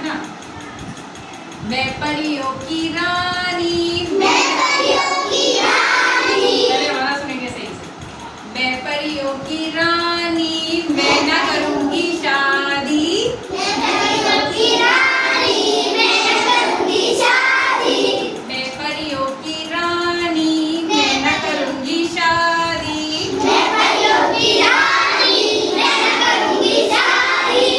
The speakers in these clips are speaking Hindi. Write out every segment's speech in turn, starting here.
है ना। मैं परियों की रानी, मैं परियों की रानी, पहले वाला सुनेंगे सही से। मैं परियों की रानी, मैं ना करूंगी शादी, मैं परियों की रानी, मैं न करूंगी शादी, मैं परियों की रानी, मैं ना करूंगी शादी। मैं परियों की रानी, मैं न करूंगी शादी।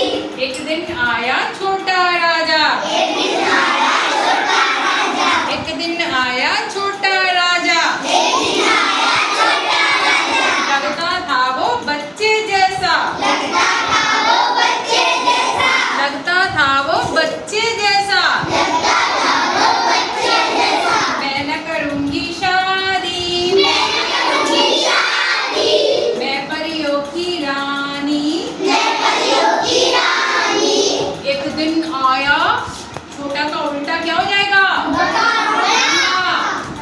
एक दिन आया छोटा राजा, एक दिन आया छोटा राजा, एक दिन आया छोटा राजा, एक दिन आया छोटा राजा, लगता था वो बच्चे जैसा, लगता था वो बच्चे जैसा, लगता था वो बच्चे जैसा। लगता था वो बच्चे जैसा। मैं न करूंगी शादी, मैं न करूंगी शादी, मैं परियों की रानी। मैं परियों की रानी। एक दिन आया, छोटा का उल्टा क्या हो जाएगा? बड़ा लंबा।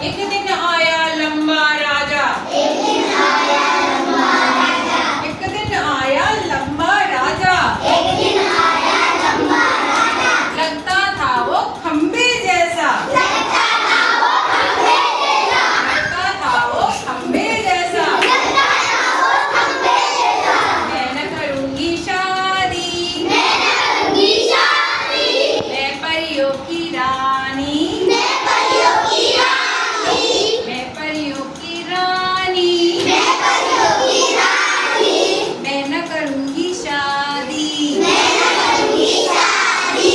एक दिन आया लंबा राजा, एक दिन आया लंबा राजा, एक दिन आया लंबा राजा, एक दिन आया लंबा राजा, लगता था वो खंबे जैसा, लगता था वो खंबे जैसा, लगता था वो खंबे जैसा। लगता था वो खंबे जैसा। मैं न करूंगी शादी, मैं न करूंगी शादी, मैं परियों की रानी, मैं परियों की रानी, मैं परियों की रानी, मैं परियों की रानी, मैं न करूंगी शादी। मैं न करूंगी शादी।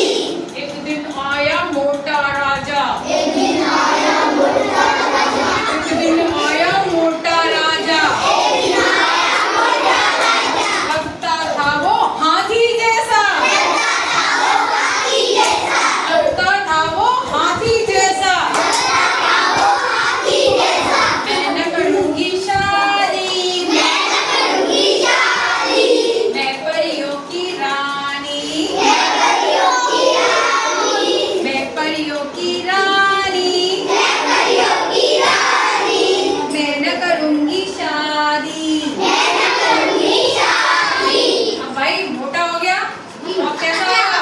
एक दिन आया मोटा राजा, एक दिन आया मोटा राजा, एक दिन आया मोटा राजा, एक दिन आया मोटा राजा, लगता था वो हाथी जैसा, लगता था वो हाथी जैसा, लगता था वो हाथी जैसा। लगता था वो हाथी जैसा। मैं न करूंगी शादी, मैं न करूंगी शादी, मैं परियों की रानी, मैं परियों की रानी, मैं परियों की रानी, मैं परियों की रानी, मैं न करूंगी शादी। मैं न करूंगी शादी। अब भाई मोटा हो गया, अब कैसा आएगा?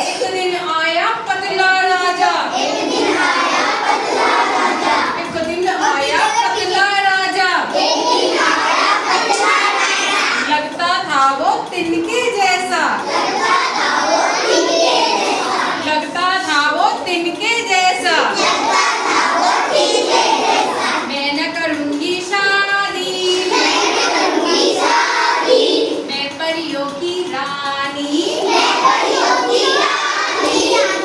एक दिन आया पतला राजा, एक दिन आया पतला राजा, एक दिन आया पतला राजा, एक दिन आया पतला राजा, लगता था वो तिनके जैसा, लगता था वो तिनके जैसा, लगता था वो तिनके जैसा। लगता था वो तिनके जैसा। मैं न करूंगी शादी, मैं न करूंगी शादी, मैं परियों की रानी, मैं परियों की रानी,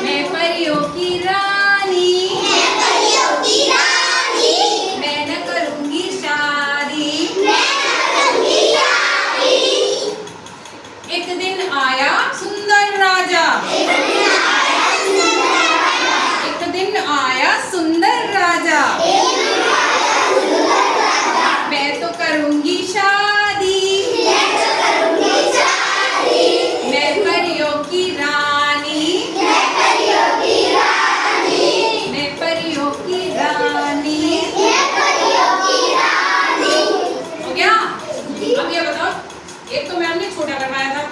मैं परियों की रानी, मैं परियों की रानी, मैं न करूंगी शादी। मैं न करूंगी शादी। एक दिन आया सुंदर राजा, एक दिन आया सुंदर राजा, एक दिन आया सुंदर राजा, एक दिन आया सुंदर राजा, मैं तो करूंगी शादी, मैं तो करूंगी शादी, मैं परियों की रानी, मैं परियों की रानी, मैं परियों की रानी। मैं परियों की रानी। हो गया? अब ये बताओ, एक तो मैम ने छोटा करवाया था,